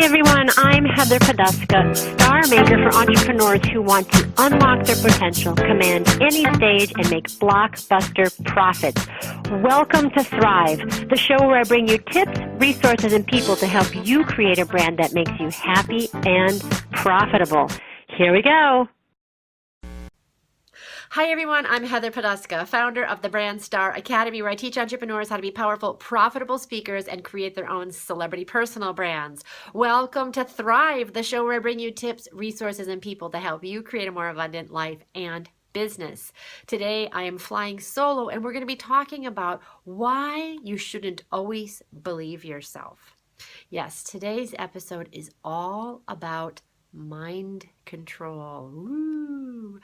everyone, I'm Heather Poduska, Star Maker for entrepreneurs who want to unlock their potential, command any stage, and make blockbuster profits. Welcome to Thrive, the show where I bring you tips, resources, and people to help you create a brand that makes you happy and profitable. Here we go. Hi everyone, I'm Heather Poduska, founder of the Brand Star Academy, where I teach entrepreneurs how to be powerful, profitable speakers and create their own celebrity personal brands. Welcome to Thrive, the show where I bring you tips, resources, and people to help you create a more abundant life and business. Today I am flying solo and we're going to be talking about why you shouldn't always believe yourself. Yes, today's episode is all about mind control. Woo!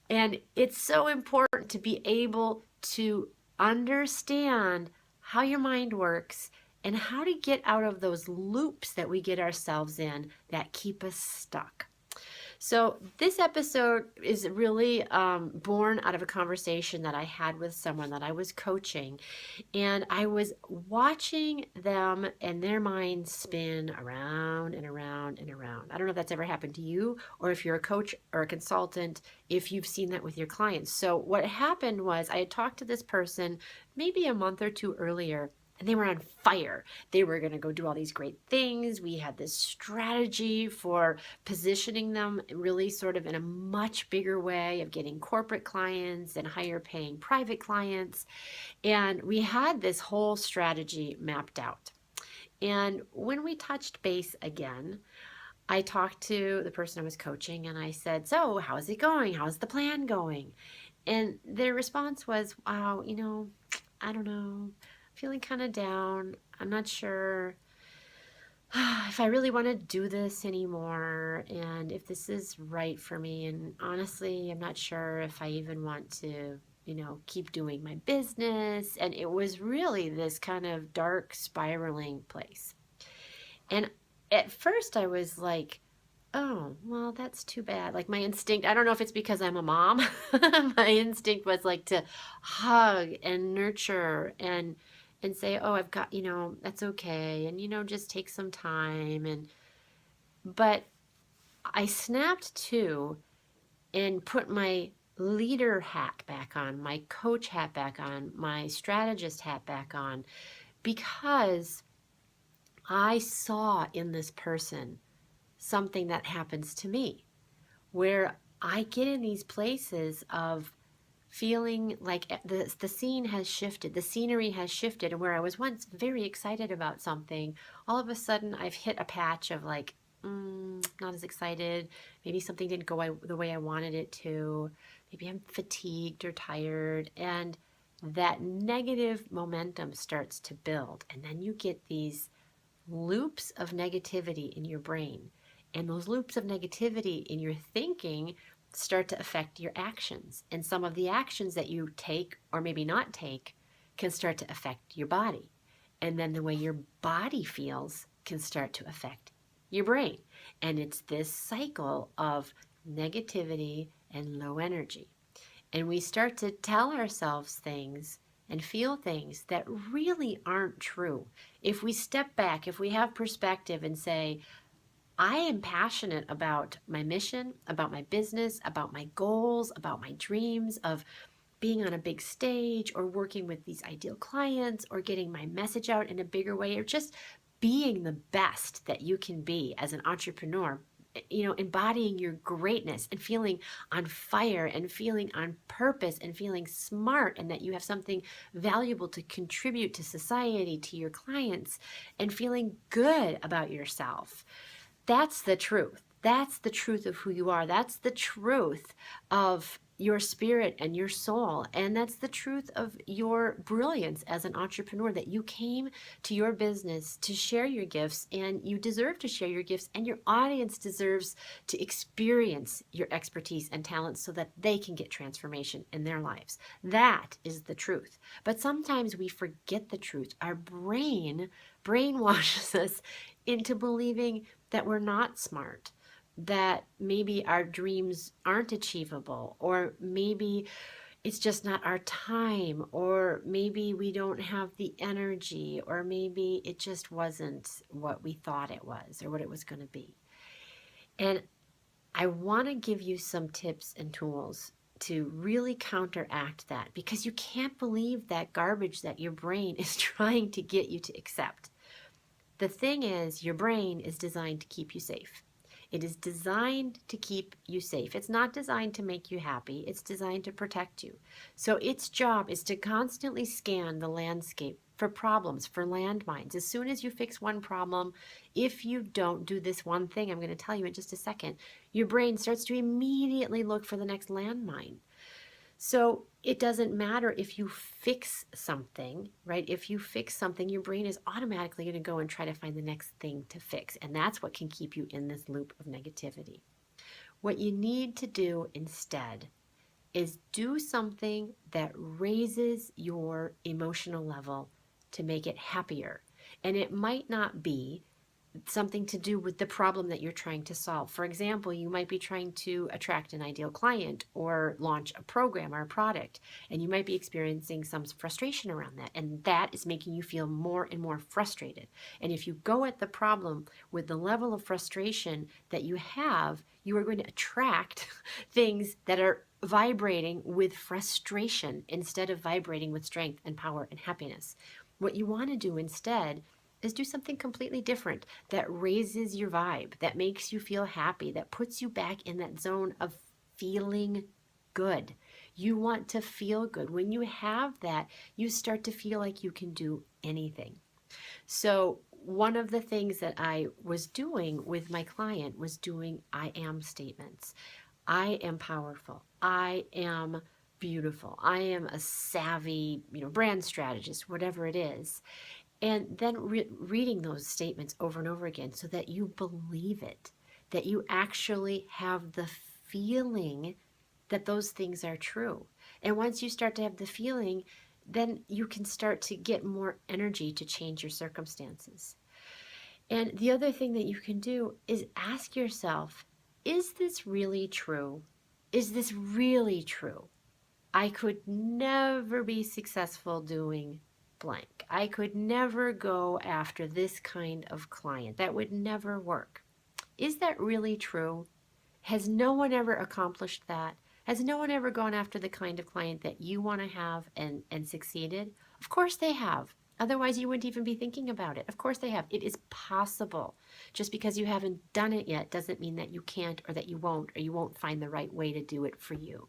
And it's so important to be able to understand how your mind works and how to get out of those loops that we get ourselves in that keep us stuck. So this episode is really born out of a conversation that I had with someone that I was coaching, and I was watching them and their minds spin around and around and around. I don't know if that's ever happened to you, or if you're a coach or a consultant, if you've seen that with your clients. So what happened was I had talked to this person maybe a month or two earlier, and they were on fire. They were going to go do all these great things. We had this strategy for positioning them really sort of in a much bigger way of getting corporate clients and higher paying private clients. And we had this whole strategy mapped out. And when we touched base again, I talked to the person I was coaching and I said, "So how's it going? How's the plan going?" And their response was, "Wow, I don't know. Feeling kind of down. I'm not sure if I really want to do this anymore and if this is right for me. And honestly, I'm not sure if I even want to, keep doing my business." And it was really this kind of dark spiraling place. And at first I was like, "Oh, well, that's too bad." Like my instinct, I don't know if it's because I'm a mom, my instinct was like to hug and nurture and say, "Oh, I've got, that's okay. And, just take some time." But I snapped to and put my leader hat back on, my coach hat back on, my strategist hat back on, because I saw in this person something that happens to me where I get in these places of feeling like the scene has shifted, the scenery has shifted, and where I was once very excited about something, all of a sudden I've hit a patch of like, not as excited. Maybe something didn't go the way I wanted it to. Maybe I'm fatigued or tired, and that negative momentum starts to build, and then you get these loops of negativity in your brain, and those loops of negativity in your thinking start to affect your actions. And some of the actions that you take or maybe not take can start to affect your body. And then the way your body feels can start to affect your brain. And it's this cycle of negativity and low energy. And we start to tell ourselves things and feel things that really aren't true. If we step back, if we have perspective and say, I am passionate about my mission, about my business, about my goals, about my dreams of being on a big stage or working with these ideal clients or getting my message out in a bigger way or just being the best that you can be as an entrepreneur, embodying your greatness and feeling on fire and feeling on purpose and feeling smart and that you have something valuable to contribute to society, to your clients, and feeling good about yourself. That's the truth. That's the truth of who you are. That's the truth of your spirit and your soul. And that's the truth of your brilliance as an entrepreneur, that you came to your business to share your gifts, and you deserve to share your gifts, and your audience deserves to experience your expertise and talents so that they can get transformation in their lives. That is the truth. But sometimes we forget the truth. Our brain brainwashes us into believing that we're not smart, that maybe our dreams aren't achievable, or maybe it's just not our time, or maybe we don't have the energy, or maybe it just wasn't what we thought it was or what it was going to be. And I want to give you some tips and tools to really counteract that, because you can't believe that garbage that your brain is trying to get you to accept. The thing is, your brain is designed to keep you safe. It is designed to keep you safe. It's not designed to make you happy. It's designed to protect you. So its job is to constantly scan the landscape for problems, for landmines. As soon as you fix one problem, if you don't do this one thing I'm going to tell you in just a second, your brain starts to immediately look for the next landmine. So it doesn't matter if you fix something, right? If you fix something, your brain is automatically going to go and try to find the next thing to fix. And that's what can keep you in this loop of negativity. What you need to do instead is do something that raises your emotional level to make it happier. And it might not be something to do with the problem that you're trying to solve. For example, you might be trying to attract an ideal client or launch a program or a product, and you might be experiencing some frustration around that, and that is making you feel more and more frustrated. And if you go at the problem with the level of frustration that you have, you are going to attract things that are vibrating with frustration instead of vibrating with strength and power and happiness. What you want to do instead is do something completely different that raises your vibe, that makes you feel happy, that puts you back in that zone of feeling good. You want to feel good. When you have that, you start to feel like you can do anything. So one of the things that I was doing with my client was doing I am statements. I am powerful. I am beautiful. I am a savvy, brand strategist, whatever it is. And then reading those statements over and over again so that you believe it, that you actually have the feeling that those things are true. And once you start to have the feeling, then you can start to get more energy to change your circumstances. And the other thing that you can do is ask yourself, is this really true? Is this really true? I could never be successful doing blank. I could never go after this kind of client. That would never work. Is that really true? Has no one ever accomplished that? Has no one ever gone after the kind of client that you want to have and succeeded? Of course they have. Otherwise, you wouldn't even be thinking about it. Of course they have. It is possible. Just because you haven't done it yet doesn't mean that you can't, or that you won't find the right way to do it for you.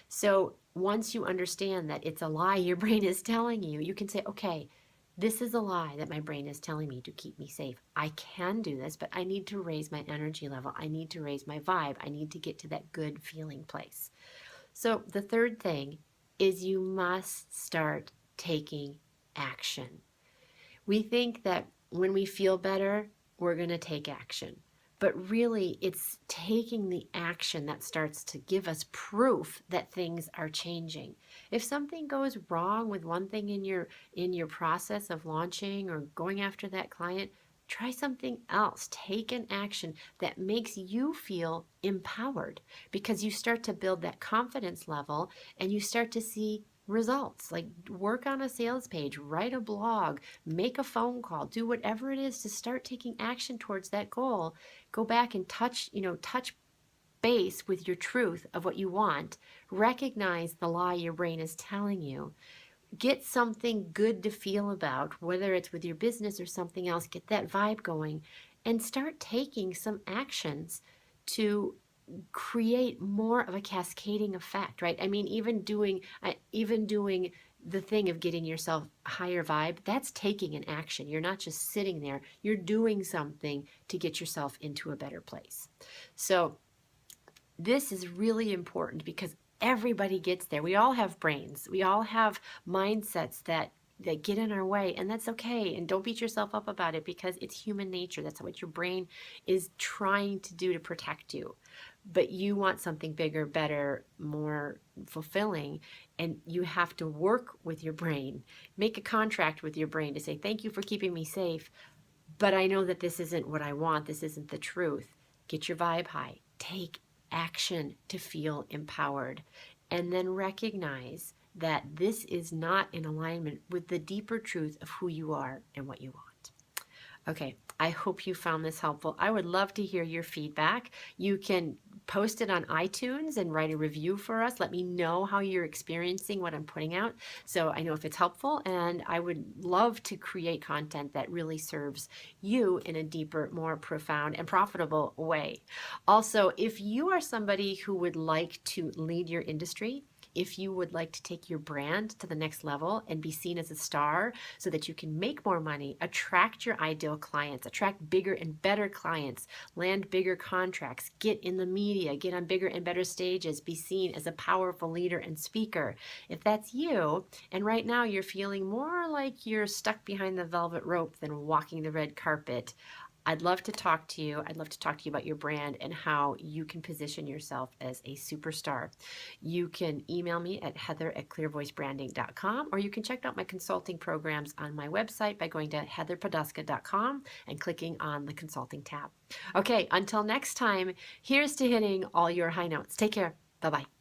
So once you understand that it's a lie your brain is telling you, you can say, okay, this is a lie that my brain is telling me to keep me safe. I can do this, but I need to raise my energy level. I need to raise my vibe. I need to get to that good feeling place. So the third thing is you must start taking action. We think that when we feel better, we're going to take action. But really, it's taking the action that starts to give us proof that things are changing. If something goes wrong with one thing in your process of launching or going after that client, try something else. Take an action that makes you feel empowered, because you start to build that confidence level and you start to see results. Like work on a sales page, write a blog, make a phone call, do whatever it is to start taking action towards that goal. Go back and touch base with your truth of what you want. Recognize the lie your brain is telling you. Get something good to feel about, whether it's with your business or something else. Get that vibe going and start taking some actions to create more of a cascading effect, right? I mean, even doing the thing of getting yourself a higher vibe, that's taking an action. You're not just sitting there. You're doing something to get yourself into a better place. So this is really important because everybody gets there. We all have brains. We all have mindsets that get in our way, and that's okay. And don't beat yourself up about it, because it's human nature. That's what your brain is trying to do to protect you. But you want something bigger, better, more fulfilling, and you have to work with your brain. Make a contract with your brain to say, thank you for keeping me safe, but I know that this isn't what I want. This isn't the truth. Get your vibe high. Take action to feel empowered. and then recognize that this is not in alignment with the deeper truth of who you are and what you want. Okay, I hope you found this helpful. I would love to hear your feedback. You can post it on iTunes and write a review for us. Let me know how you're experiencing what I'm putting out so I know if it's helpful, and I would love to create content that really serves you in a deeper, more profound, and profitable way. Also, if you are somebody who would like to lead your industry, if you would like to take your brand to the next level and be seen as a star so that you can make more money, attract your ideal clients, attract bigger and better clients, land bigger contracts, get in the media, get on bigger and better stages, be seen as a powerful leader and speaker. If that's you, and right now you're feeling more like you're stuck behind the velvet rope than walking the red carpet, I'd love to talk to you. I'd love to talk to you about your brand and how you can position yourself as a superstar. You can email me at heather@clearvoicebranding.com, or you can check out my consulting programs on my website by going to heatherpoduska.com and clicking on the consulting tab. Okay, until next time, here's to hitting all your high notes. Take care. Bye-bye.